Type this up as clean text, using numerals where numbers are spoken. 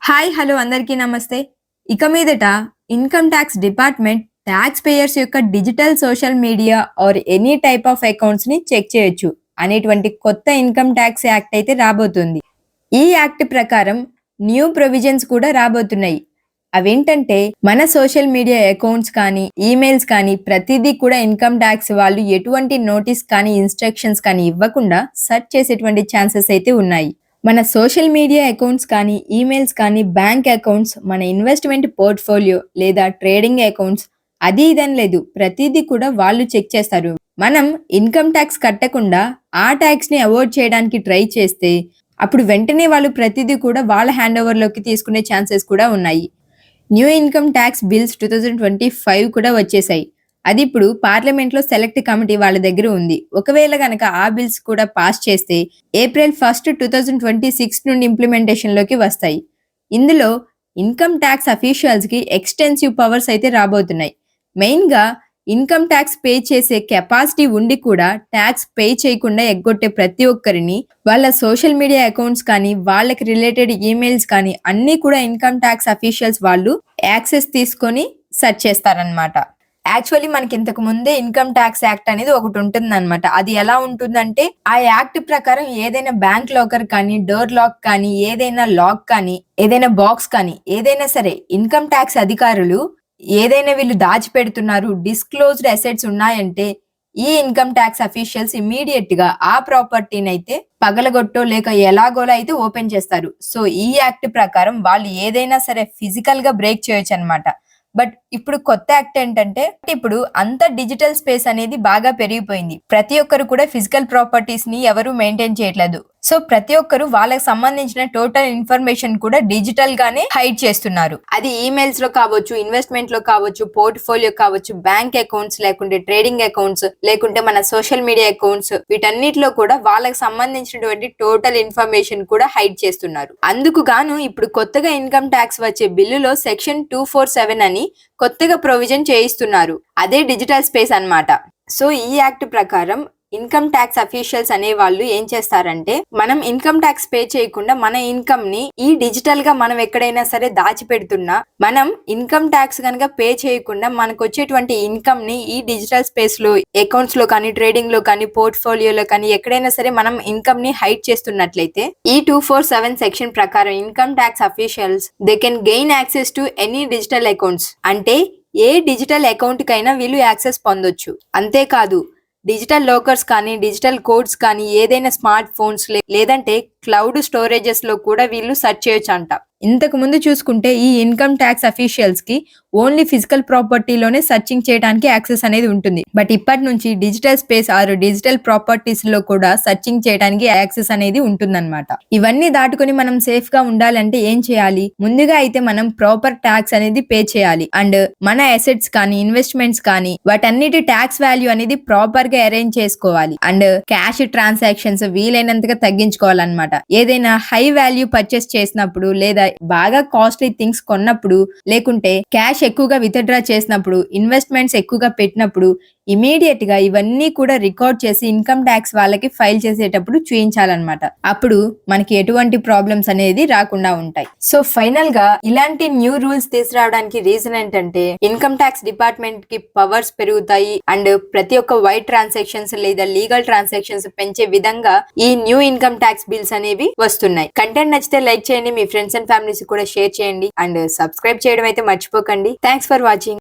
Hi hello అందరికీ నమస్తే. ఇక మీదట income tax department tax payers యొక్క digital social media or any type of accounts ని చెక్ చేయొచ్చు అనేటువంటి కొత్త ఇన్కమ్ ట్యాక్స్ యాక్ట్ అయితే రాబోతుంది. ఈ యాక్ట్ ప్రకారం న్యూ ప్రొవిజన్స్ కూడా రాబోతున్నాయి. అవేంటంటే మన సోషల్ మీడియా అకౌంట్స్ కానీ ఈమెయిల్స్ కానీ ప్రతిదీ కూడా ఇన్కమ్ ట్యాక్స్ వాళ్ళు ఎటువంటి నోటీస్ కానీ ఇన్స్ట్రక్షన్స్ కానీ ఇవ్వకుండా సెర్చ్ చేసేటువంటి ఛాన్సెస్ అయితే ఉన్నాయి. మన సోషల్ మీడియా అకౌంట్స్ కానీ ఈమెయిల్స్ కానీ బ్యాంక్ అకౌంట్స్ మన ఇన్వెస్ట్మెంట్ పోర్ట్ఫోలియో లేదా ట్రేడింగ్ అకౌంట్స్ అది ఇదని లేదు, ప్రతిదీ కూడా వాళ్ళు చెక్ చేస్తారు. మనం ఇన్కమ్ ట్యాక్స్ కట్టకుండా ఆ ట్యాక్స్ ని అవాయిడ్ చేయడానికి ట్రై చేస్తే అప్పుడు వెంటనే వాళ్ళు ప్రతిదీ కూడా వాళ్ళ హ్యాండ్ ఓవర్ లోకి తీసుకునే ఛాన్సెస్ కూడా ఉన్నాయి. న్యూ ఇన్కమ్ ట్యాక్స్ బిల్స్ 2025 కూడా వచ్చేసాయి. అది ఇప్పుడు పార్లమెంట్ లో సెలెక్ట్ కమిటీ వాళ్ళ దగ్గర ఉంది. ఒకవేళ గనక ఆ బిల్స్ కూడా పాస్ చేస్తే ఏప్రిల్ 1, 2026 నుండి ఇంప్లిమెంటేషన్ లోకి వస్తాయి. ఇందులో ఇన్కమ్ ట్యాక్స్ అఫీషియల్స్ కి ఎక్స్టెన్సివ్ పవర్స్ అయితే రాబోతున్నాయి. మెయిన్ గా ఇన్కమ్ ట్యాక్స్ పే చేసే కెపాసిటీ ఉండి కూడా ట్యాక్స్ పే చేయకుండా ఎగ్గొట్టే ప్రతి ఒక్కరిని వాళ్ళ సోషల్ మీడియా అకౌంట్స్ కానీ వాళ్ళకి రిలేటెడ్ ఈమెయిల్స్ కానీ అన్ని కూడా ఇన్కమ్ ట్యాక్స్ అఫీషియల్స్ వాళ్ళు యాక్సెస్ తీసుకొని సెర్చ్ చేస్తారనమాట. యాక్చువల్లీ మనకి ఇంతకు ముందే ఇన్కమ్ ట్యాక్స్ యాక్ట్ అనేది ఒకటి ఉంటుంది అనమాట. అది ఎలా ఉంటుందంటే ఆ యాక్ట్ ప్రకారం ఏదైనా బ్యాంక్ లాకర్ కానీ డోర్ లాక్ కానీ ఏదైనా లాక్ కానీ ఏదైనా బాక్స్ కానీ ఏదైనా సరే ఇన్కమ్ ట్యాక్స్ అధికారులు ఏదైనా వీళ్ళు దాచిపెడుతున్నారు డిస్క్లోజ్డ్ అసెట్స్ ఉన్నాయంటే ఈ ఇన్కమ్ ట్యాక్స్ అఫీషియల్స్ ఇమీడియట్ గా ఆ ప్రాపర్టీని అయితే పగలగొట్టో లేక ఎలాగోలా అయితే ఓపెన్ చేస్తారు. సో ఈ యాక్ట్ ప్రకారం వాళ్ళు ఏదైనా సరే ఫిజికల్ గా బ్రేక్ చేయొచ్చు అనమాట. బట్ ఇప్పుడు కొత్త యాక్ట్ ఏంటంటే ఇప్పుడు అంత డిజిటల్ స్పేస్ అనేది బాగా పెరిగిపోయింది. ప్రతి ఒక్కరు కూడా ఫిజికల్ ప్రాపర్టీస్ ని ఎవరు మెయింటైన్ చేయట్లేదు. సో ప్రతి ఒక్కరు వాళ్ళకి సంబంధించిన టోటల్ ఇన్ఫర్మేషన్ కూడా డిజిటల్ గానే హైడ్ చేస్తున్నారు. అది ఈమెయిల్స్ లో కావచ్చు, ఇన్వెస్ట్మెంట్ లో కావచ్చు, పోర్ట్ఫోలియో కావచ్చు, బ్యాంక్ అకౌంట్స్ లేకుంటే ట్రేడింగ్ అకౌంట్స్ లేకుంటే మన సోషల్ మీడియా అకౌంట్స్ వీటన్నిటిలో కూడా వాళ్ళకి సంబంధించినటువంటి టోటల్ ఇన్ఫర్మేషన్ కూడా హైడ్ చేస్తున్నారు. అందుకు గాను ఇప్పుడు కొత్తగా ఇన్కమ్ ట్యాక్స్ వచ్చే బిల్లులో సెక్షన్ 247 అని కొత్తగా ప్రొవిజన్ చేయిస్తున్నారు. అదే డిజిటల్ స్పేస్ అన్నమాట. సో ఈ యాక్ట్ ప్రకారం ఇన్కమ్ ట్యాక్స్ అఫీషియల్స్ అనే వాళ్ళు ఏం చేస్తారంటే మనం ఇన్కమ్ ట్యాక్స్ పే చేయకుండా మన ఇన్కమ్ ని ఈ డిజిటల్ గా మనం ఎక్కడైనా సరే దాచిపెడుతున్నా మనం ఇన్కమ్ ట్యాక్స్ కనుక పే చేయకుండా మనకు వచ్చేటువంటి ఇన్కమ్ ని ఈ డిజిటల్ స్పేస్ లో అకౌంట్స్ లో కానీ ట్రేడింగ్ లో కానీ పోర్ట్ఫోలియోలో కానీ ఎక్కడైనా సరే మనం ఇన్కమ్ ని హైడ్ చేస్తున్నట్లయితే ఈ 247 సెక్షన్ ప్రకారం income tax officials they can gain access to any digital accounts. అంటే ఏ డిజిటల్ అకౌంట్ కైనా వీళ్ళు యాక్సెస్ పొందొచ్చు. అంతేకాదు డిజిటల్ లోకర్స్ కానీ డిజిటల్ కోడ్స్ కానీ ఏదైనా స్మార్ట్ ఫోన్స్ లేదంటే క్లౌడ్ స్టోరేజెస్ లో కూడా వీళ్ళు సెర్చ్ చేయొచ్చు అంట. ఇంతకు ముందు చూసుకుంటే ఈ ఇన్కమ్ ట్యాక్స్ అఫీషియల్స్ కి ఓన్లీ ఫిజికల్ ప్రాపర్టీలోనే సర్చింగ్ చేయడానికి యాక్సెస్ అనేది ఉంటుంది. బట్ ఇప్పటి నుంచి digital space or digital properties లో కూడా సర్చింగ్ చేయడానికి యాక్సెస్ అనేది ఉంటుందన్నమాట. ఇవన్నీ దాటుకొని మనం సేఫ్ గా ఉండాలంటే ఏం చేయాలి? ముందుగా అయితే మనం ప్రాపర్ ట్యాక్స్ అనేది పే చేయాలి. అండ్ మన అసెట్స్ కానీ ఇన్వెస్ట్మెంట్స్ కానీ వాటన్నిటి ట్యాక్స్ వాల్యూ అనేది ప్రాపర్ గా అరేంజ్ చేసుకోవాలి. అండ్ క్యాష్ ట్రాన్సాక్షన్స్ వీలైనంతగా తగ్గించుకోవాలన్నమాట. ఏదైనా హై వాల్యూ పర్చేస్ చేసినప్పుడు లేదా బాగా కాస్ట్లీ థింగ్స్ కొన్నప్పుడు లేకుంటే క్యాష్ ఎక్కువగా విత్డ్రా చేసినప్పుడు ఇన్వెస్ట్మెంట్స్ ఎక్కువగా పెట్టినప్పుడు ఇమీడియట్ గా ఇవన్నీ కూడా రికార్డ్ చేసి ఇన్కమ్ ట్యాక్స్ వాళ్ళకి ఫైల్ చేసేటప్పుడు చూపించాలన్నమాట. అప్పుడు మనకి ఎటువంటి ప్రాబ్లమ్స్ అనేది రాకుండా ఉంటాయి. సో ఫైనల్ గా ఇలాంటి న్యూ రూల్స్ తీసుకురావడానికి రీజన్ ఏంటంటే ఇన్కమ్ ట్యాక్స్ డిపార్ట్మెంట్ కి పవర్స్ పెరుగుతాయి అండ్ ప్రతి ఒక్క వైట్ ట్రాన్సాక్షన్స్ లేదా లీగల్ ట్రాన్సాక్షన్స్ పెంచే విధంగా ఈ న్యూ ఇన్కమ్ ట్యాక్స్ బిల్స్ అనేవి వస్తున్నాయి. కంటెంట్ నచ్చితే లైక్ చేయండి, మీ ఫ్రెండ్స్ అండ్ ఫ్యామిలీస్ కూడా షేర్ చేయండి అండ్ సబ్స్క్రైబ్ చేయడం అయితే మర్చిపోకండి. Thanks for watching.